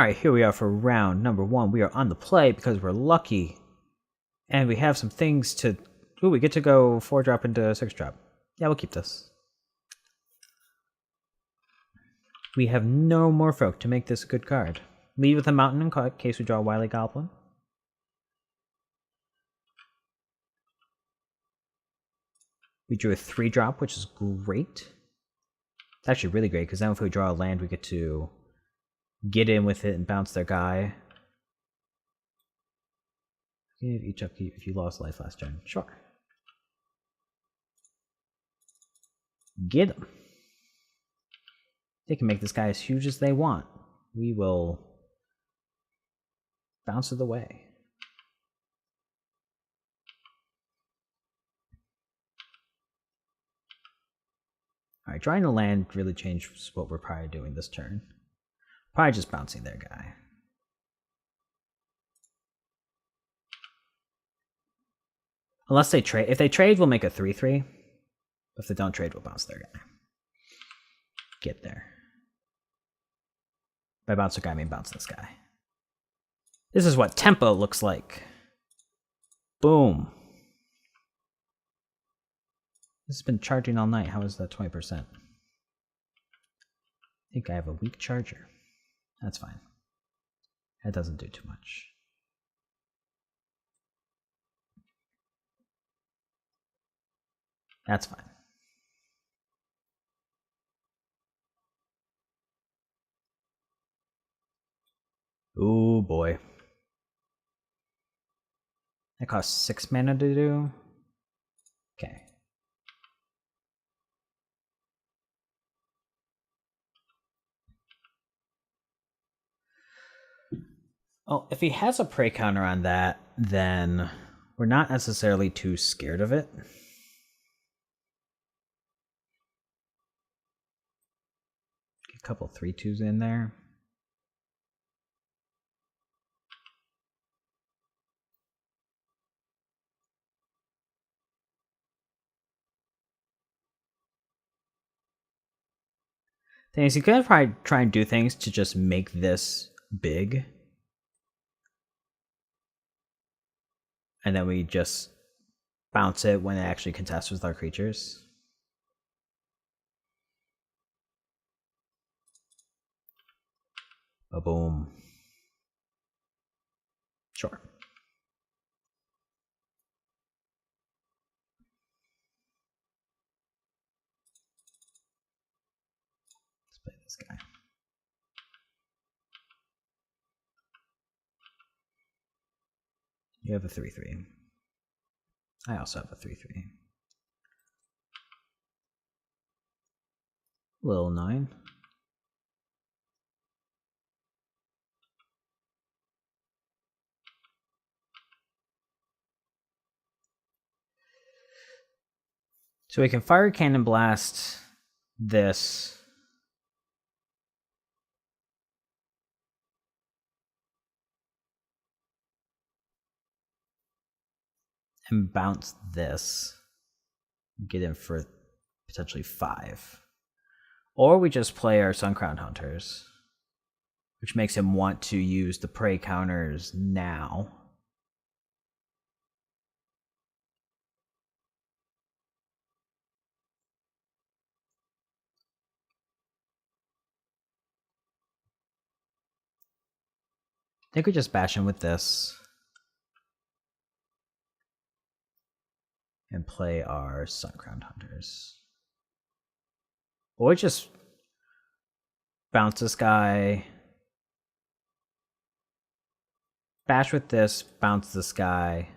Alright, here we are for round number 1. We are on the play because we're lucky. And we have some things to... Ooh, we get to go 4-drop into 6-drop. Yeah, we'll keep this. We have no more folk to make this a good card. Lead with a mountain in case we draw a Wily Goblin. We drew a 3-drop, which is great. It's actually really great, because then if we draw a land, we get to get in with it and bounce their guy. Give each upkeep if you lost life last turn. Sure. Get them. They can make this guy as huge as they want. We will bounce it away. Alright, drawing a land really changed what we're probably doing this turn. Probably just bouncing their guy. Unless they trade. If they trade, we'll make a 3/3. If they don't trade, we'll bounce their guy. Get there. By bounce their guy, I mean bounce this guy. This is what tempo looks like. Boom. This has been charging all night. How is that 20%? I think I have a weak charger. That's fine. That doesn't do too much. That's fine. Ooh, boy. That costs 6 mana to do. Okay. Well, if he has a prey counter on that, then we're not necessarily too scared of it. Get a couple 3/2s in there. Thing is, you could probably try and do things to just make this big. And then we just bounce it when it actually contests with our creatures. Boom. Sure. Let's play this guy. You have a 3/3. I also have a 3/3. Little 9. So we can fire cannon blast this. And bounce this. Get in for potentially 5. Or we just play our Suncrown Hunters, which makes him want to use the prey counters now. I think we just bash him with this. And play our Suncrown Hunters. Or just bounce this guy. Bash with this, bounce this guy.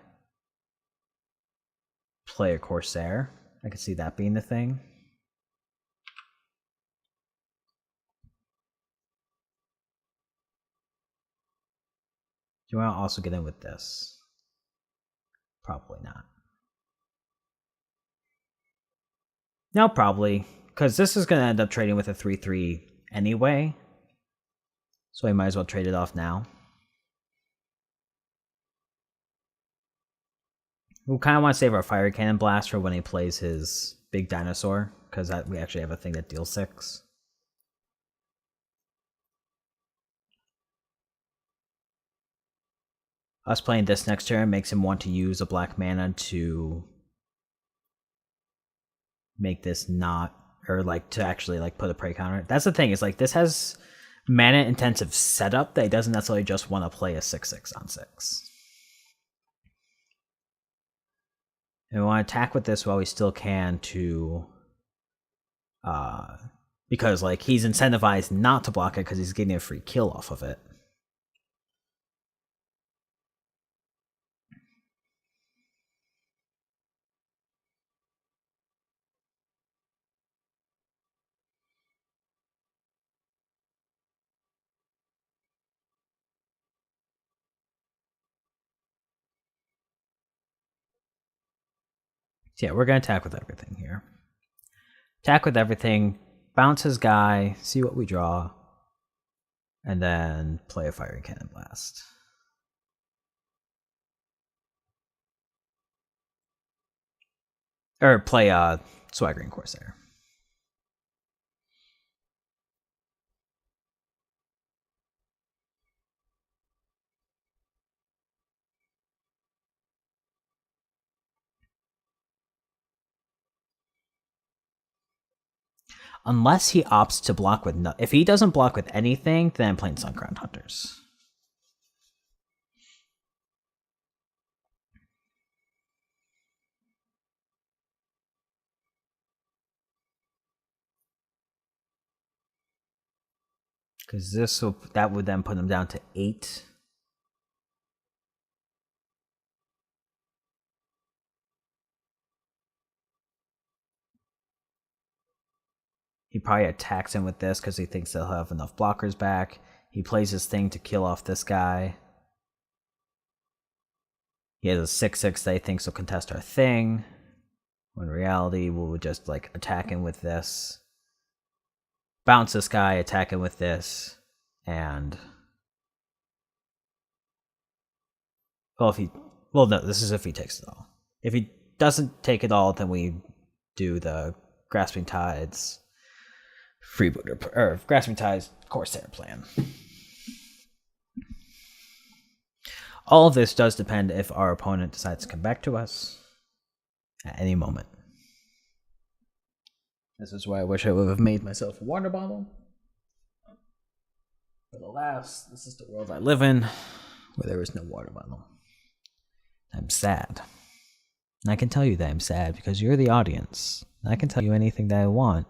Play a Corsair. I could see that being the thing. Do you want to also get in with this? Probably not. No, probably. Because this is going to end up trading with a 3/3 anyway. So we might as well trade it off now. We kind of want to save our Fire Cannon Blast for when he plays his big dinosaur. Because we actually have a thing that deals 6. us playing this next turn makes him want to use a black mana to make this not, or like to actually like put a prey counter. That's the thing, is like this has mana intensive setup that he doesn't necessarily just want to play a 6/6 on 6. And we want to attack with this while we still can to because like he's incentivized not to block it because he's getting a free kill off of it. So yeah, we're going to attack with everything here. Attack with everything, bounce his guy, see what we draw, and then play a Fiery Cannon Blast. Or play Swaggering Corsair. Unless he opts to block with if he doesn't block with anything, then I'm playing Suncrowned Hunters. Because that would then put him down to 8. He probably attacks him with this because he thinks they'll have enough blockers back. He plays his thing to kill off this guy. He has a 6/6 that he thinks will contest our thing. When in reality, we'll just like attack him with this. Bounce this guy, attack him with this. And no, this is if he takes it all. If he doesn't take it all, then we do the Grasping Tides Freebooter, or Grasping Tides Corsair plan. All of this does depend if our opponent decides to come back to us at any moment. This is why I wish I would have made myself a water bottle. But alas, this is the world I live in, where there is no water bottle. I'm sad. And I can tell you that I'm sad because you're the audience. And I can tell you anything that I want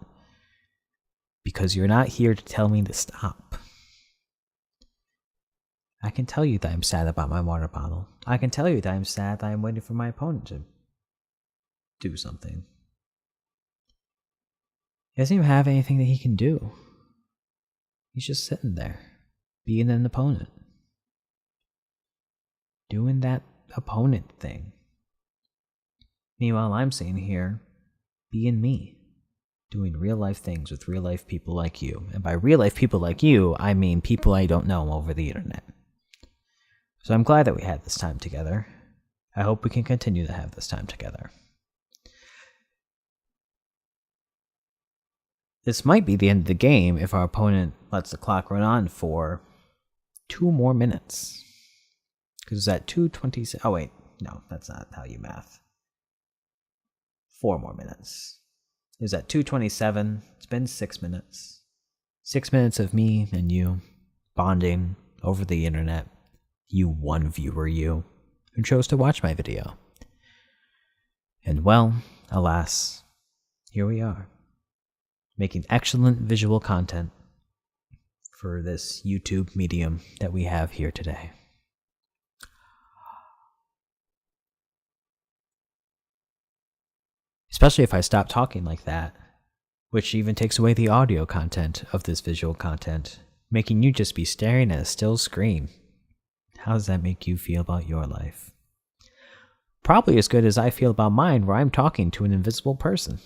because you're not here to tell me to stop. I can tell you that I'm sad about my water bottle. I can tell you that I'm sad that I'm waiting for my opponent to do something. He doesn't even have anything that he can do. He's just sitting there, being an opponent. Doing that opponent thing. Meanwhile, I'm sitting here, being me. Doing real life things with real life people like you. And by real life people like you, I mean people I don't know over the internet. So I'm glad that we had this time together. I hope we can continue to have this time together. This might be the end of the game if our opponent lets the clock run on for 2 more minutes. Because it's at 2:20. Oh wait, no, that's not how you math. 4 more minutes. It was at 2:27. It's been 6 minutes. 6 minutes of me and you bonding over the internet. You one viewer, you, who chose to watch my video. And well, alas, here we are, making excellent visual content for this YouTube medium that we have here today. Especially if I stop talking like that, which even takes away the audio content of this visual content, making you just be staring at a still screen. How does that make you feel about your life? Probably as good as I feel about mine, where I'm talking to an invisible person.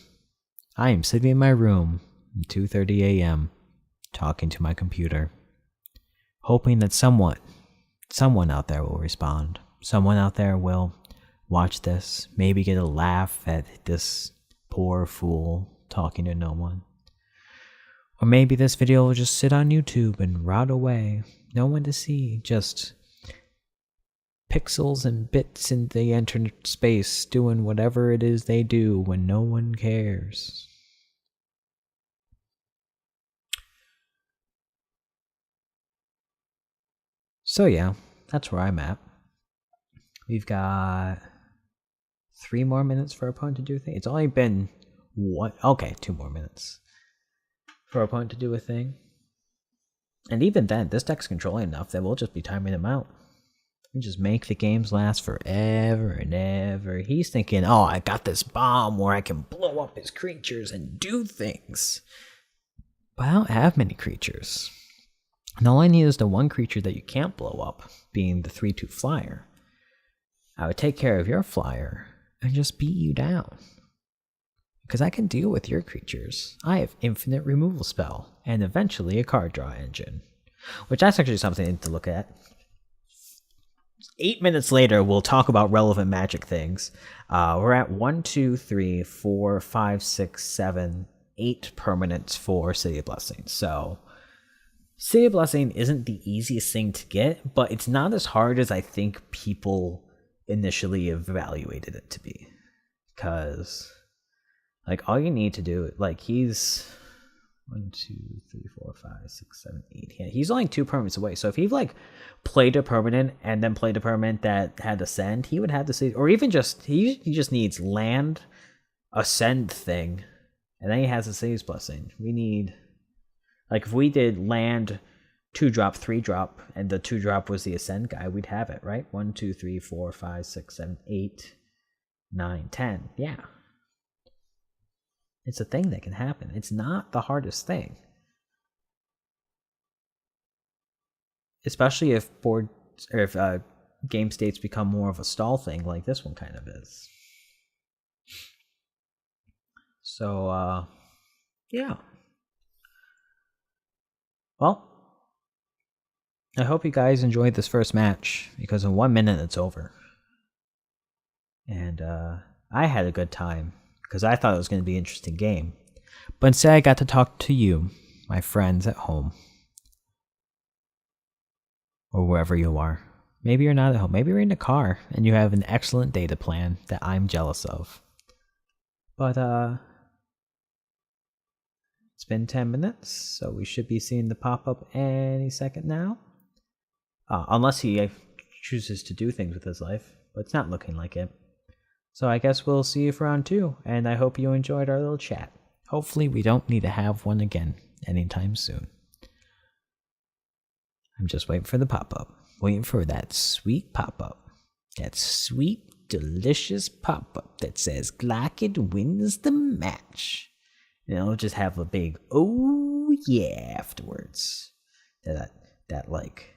I am sitting in my room at 2:30 a.m., talking to my computer, hoping that someone out there will respond. Someone out there will watch this, maybe get a laugh at this poor fool talking to no one. Or maybe this video will just sit on YouTube and rot away. No one to see, just pixels and bits in the internet space doing whatever it is they do when no one cares. So yeah, that's where I'm at. We've got 3 more minutes for our opponent to do a thing. It's only been 2 more minutes for our opponent to do a thing. And even then, this deck's controlling enough that we'll just be timing him out. We just make the games last forever and ever. He's thinking, oh, I got this bomb where I can blow up his creatures and do things. But I don't have many creatures. And all I need is the one creature that you can't blow up, being the 3/2 flyer. I would take care of your flyer and just beat you down. Because I can deal with your creatures. I have infinite removal spell, and eventually a card draw engine. Which that's actually something to look at. 8 minutes later, we'll talk about relevant Magic things. We're at 1, 2, 3, 4, 5, 6, 7, 8 permanents for City of Blessing. So City of Blessing isn't the easiest thing to get, but it's not as hard as I think people initially evaluated it to be. Because, like, all you need to do, like, he's 1, 2, 3, 4, 5, 6, 7, 8. Yeah, he's only 2 permanents away. So if he like played a permanent and then played a permanent that had Ascend, he would have to see, or even just he just needs land, Ascend thing, and then he has a City's Blessing. We need, like, if we did land 2-drop, 3-drop, and the 2-drop was the Ascend guy, we'd have it, right? 1, 2, 3, 4, 5, 6, 7, 8, 9, 10. Yeah. It's a thing that can happen. It's not the hardest thing. Especially if game states become more of a stall thing like this one kind of is. So, yeah. Well, I hope you guys enjoyed this first match, because in 1 minute it's over. And I had a good time, because I thought it was going to be an interesting game. But instead I got to talk to you, my friends at home. Or wherever you are. Maybe you're not at home. Maybe you're in the car and you have an excellent data plan that I'm jealous of. But it's been 10 minutes, so we should be seeing the pop-up any second now. Unless he chooses to do things with his life, but it's not looking like it. So I guess we'll see you for round 2, and I hope you enjoyed our little chat. Hopefully we don't need to have one again anytime soon. I'm just waiting for the pop-up. Waiting for that sweet pop-up. That sweet, delicious pop-up that says Glieken wins the match. And it'll just have a big, oh yeah, afterwards. That like,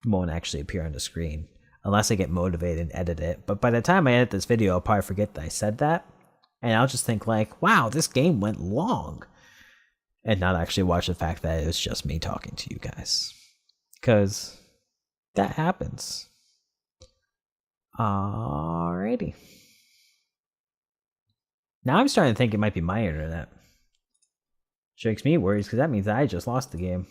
won't actually appear on the screen. Unless I get motivated and edit it. But by the time I edit this video, I'll probably forget that I said that. And I'll just think like, wow, this game went long. And not actually watch the fact that it was just me talking to you guys. Because that happens. Alrighty. Now I'm starting to think it might be my internet. Which makes me worried, because that means I just lost the game.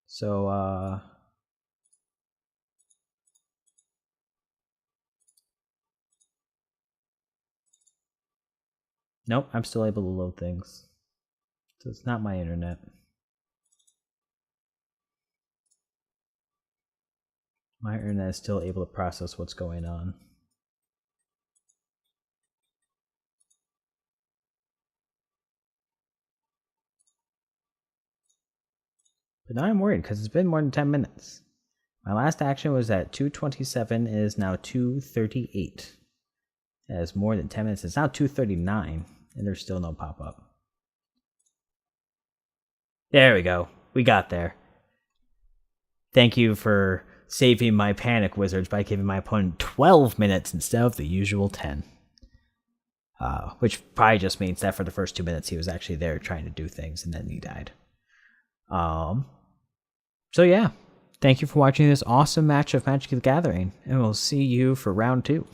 So, nope, I'm still able to load things. So it's not my internet. My internet is still able to process what's going on. But now I'm worried, because it's been more than 10 minutes. My last action was at 2:27, it is now 2:38. It has more than 10 minutes. It's now 2:39, and there's still no pop-up. There we go. We got there. Thank you for saving my panic wizards by giving my opponent 12 minutes instead of the usual 10. Which probably just means that for the first 2 minutes he was actually there trying to do things, and then he died. So yeah, thank you for watching this awesome match of Magic the Gathering, and we'll see you for round 2.